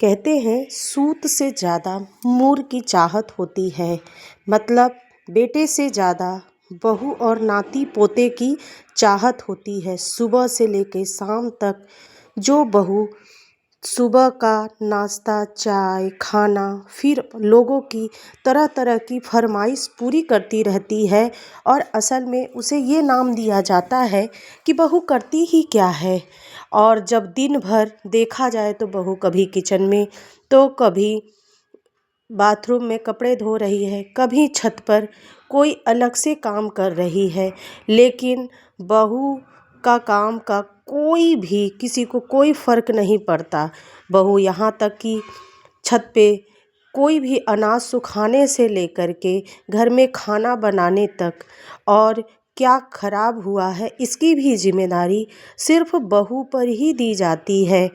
कहते हैं सूत से ज़्यादा मूर की चाहत होती है। मतलब बेटे से ज़्यादा बहू और नाती पोते की चाहत होती है। सुबह से लेकर शाम तक जो बहू सुबह का नाश्ता, चाय, खाना, फिर लोगों की तरह तरह की फरमाइश पूरी करती रहती है और असल में उसे ये नाम दिया जाता है कि बहू करती ही क्या है। और जब दिन भर देखा जाए तो बहू कभी किचन में, तो कभी बाथरूम में कपड़े धो रही है, कभी छत पर कोई अलग से काम कर रही है। लेकिन बहू का काम का कोई भी किसी को कोई फ़र्क नहीं पड़ता। बहू यहाँ तक कि छत पे कोई भी अनाज सुखाने से लेकर के घर में खाना बनाने तक और क्या खराब हुआ है इसकी भी जिम्मेदारी सिर्फ बहू पर ही दी जाती है।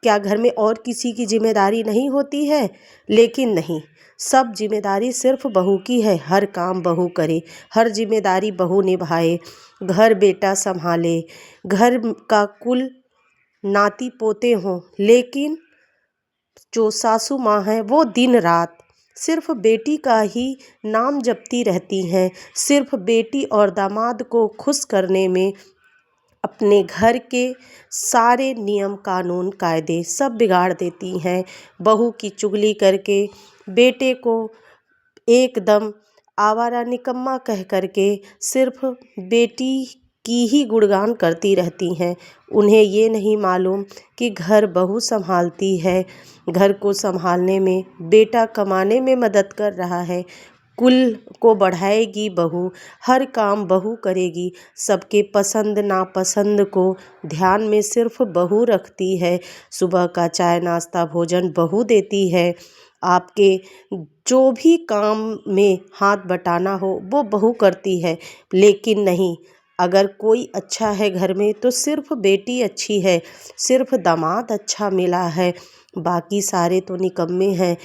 क्या घर में और किसी की जिम्मेदारी नहीं होती है? लेकिन नहीं, सब जिम्मेदारी सिर्फ बहू की है। हर काम बहू करे, हर जिम्मेदारी बहू निभाए, घर बेटा संभाले, घर का कुल नाती पोते हों। लेकिन जो सासू माँ हैं वो दिन रात सिर्फ बेटी का ही नाम जपती रहती हैं। सिर्फ बेटी और दामाद को खुश करने में अपने घर के सारे नियम कानून कायदे सब बिगाड़ देती हैं। बहू की चुगली करके बेटे को एकदम आवारा निकम्मा कह करके सिर्फ बेटी की ही गुणगान करती रहती हैं। उन्हें ये नहीं मालूम कि घर बहू संभालती है। घर को संभालने में बेटा कमाने में मदद कर रहा है। कुल को बढ़ाएगी बहू, हर काम बहू करेगी। सबके पसंद नापसंद को ध्यान में सिर्फ बहू रखती है। सुबह का चाय नाश्ता भोजन बहू देती है। आपके जो भी काम में हाथ बटाना हो वो बहू करती है। लेकिन नहीं, अगर कोई अच्छा है घर में तो सिर्फ बेटी अच्छी है, सिर्फ दामाद अच्छा मिला है। बाकी सारे तो निकम्मे हैं,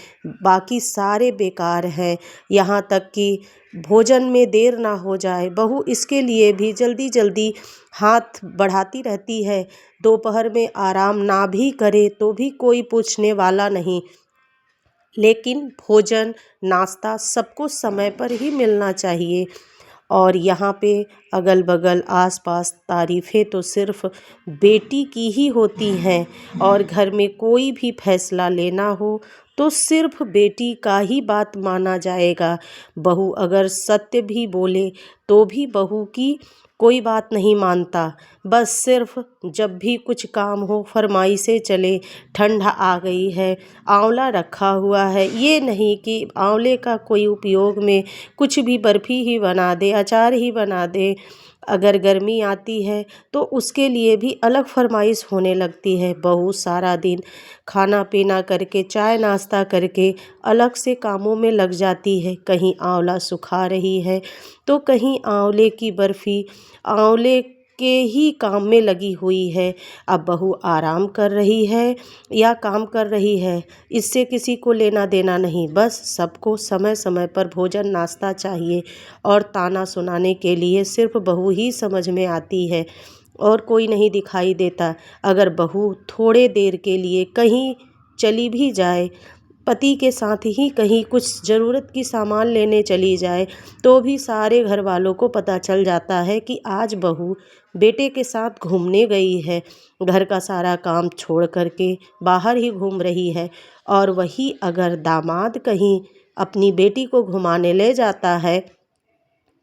बाकी सारे बेकार हैं। यहाँ तक कि भोजन में देर ना हो जाए, बहू इसके लिए भी जल्दी जल्दी हाथ बढ़ाती रहती है। दोपहर में आराम ना भी करे तो भी कोई पूछने वाला नहीं। लेकिन भोजन नाश्ता सबको समय पर ही मिलना चाहिए। और यहाँ पे अगल बगल आसपास तारीफ़ें तो सिर्फ बेटी की ही होती हैं। और घर में कोई भी फैसला लेना हो तो सिर्फ बेटी का ही बात माना जाएगा। बहू अगर सत्य भी बोले तो भी बहू की कोई बात नहीं मानता। बस सिर्फ जब भी कुछ काम हो फरमाइशें चले, ठंड आ गई है, आंवला रखा हुआ है, ये नहीं कि आंवले का कोई उपयोग में कुछ भी बर्फ़ी ही बना दे, अचार ही बना दे। अगर गर्मी आती है तो उसके लिए भी अलग फरमाइश होने लगती है। बहू सारा दिन खाना पीना करके चाय नाश्ता करके अलग से कामों में लग जाती है। कहीं आंवला सुखा रही है तो कहीं आंवले की बर्फ़ी, आंवले के ही काम में लगी हुई है। अब बहू आराम कर रही है या काम कर रही है इससे किसी को लेना देना नहीं। बस सबको समय समय पर भोजन नाश्ता चाहिए और ताना सुनाने के लिए सिर्फ बहू ही समझ में आती है और कोई नहीं दिखाई देता। अगर बहू थोड़े देर के लिए कहीं चली भी जाए, पति के साथ ही कहीं कुछ ज़रूरत की सामान लेने चली जाए तो भी सारे घर वालों को पता चल जाता है कि आज बहू बेटे के साथ घूमने गई है। घर का सारा काम छोड़ करके बाहर ही घूम रही है। और वही अगर दामाद कहीं अपनी बेटी को घुमाने ले जाता है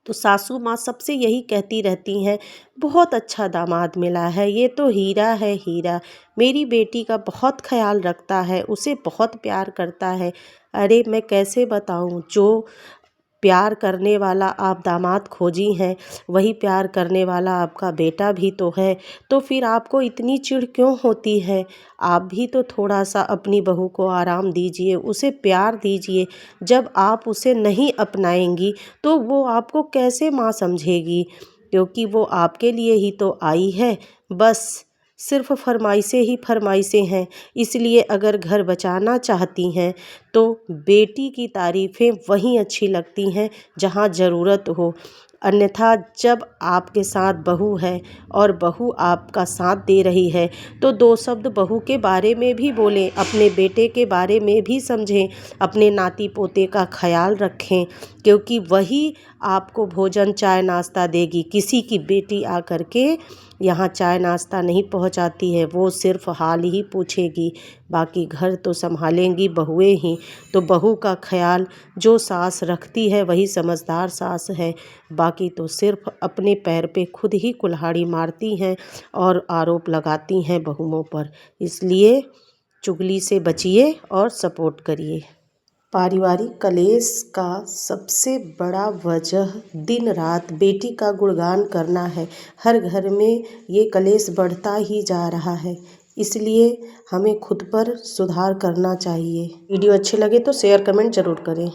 तो सासू माँ सबसे यही कहती रहती हैं, बहुत अच्छा दामाद मिला है, ये तो हीरा है हीरा, मेरी बेटी का बहुत ख्याल रखता है, उसे बहुत प्यार करता है। अरे मैं कैसे बताऊँ, जो प्यार करने वाला आप दामाद खोजी हैं वही प्यार करने वाला आपका बेटा भी तो है। तो फिर आपको इतनी चिढ़ क्यों होती है? आप भी तो थोड़ा सा अपनी बहू को आराम दीजिए, उसे प्यार दीजिए। जब आप उसे नहीं अपनाएंगी तो वो आपको कैसे माँ समझेगी? क्योंकि वो आपके लिए ही तो आई है। बस सिर्फ फरमाइशें ही फरमाइशें हैं। इसलिए अगर घर बचाना चाहती हैं तो बेटी की तारीफ़ें वहीं अच्छी लगती हैं जहाँ ज़रूरत हो। अन्यथा जब आपके साथ बहू है और बहू आपका साथ दे रही है तो दो शब्द बहू के बारे में भी बोलें, अपने बेटे के बारे में भी समझें, अपने नाती पोते का ख्याल रखें, क्योंकि वही आपको भोजन चाय नाश्ता देगी। किसी की बेटी आकर के यहाँ चाय नाश्ता नहीं पहुँचाती है, वो सिर्फ हाल ही पूछेगी, बाकी घर तो संभालेंगी बहुएं ही। तो बहू का ख्याल जो सास रखती है वही समझदार सास है, बाकी तो सिर्फ अपने पैर पे खुद ही कुल्हाड़ी मारती हैं और आरोप लगाती हैं बहुओं पर। इसलिए चुगली से बचिए और सपोर्ट करिए। पारिवारिक कलेश का सबसे बड़ा वजह दिन रात बेटी का गुणगान करना है। हर घर में ये कलेश बढ़ता ही जा रहा है, इसलिए हमें खुद पर सुधार करना चाहिए। वीडियो अच्छे लगे तो शेयर कमेंट ज़रूर करें।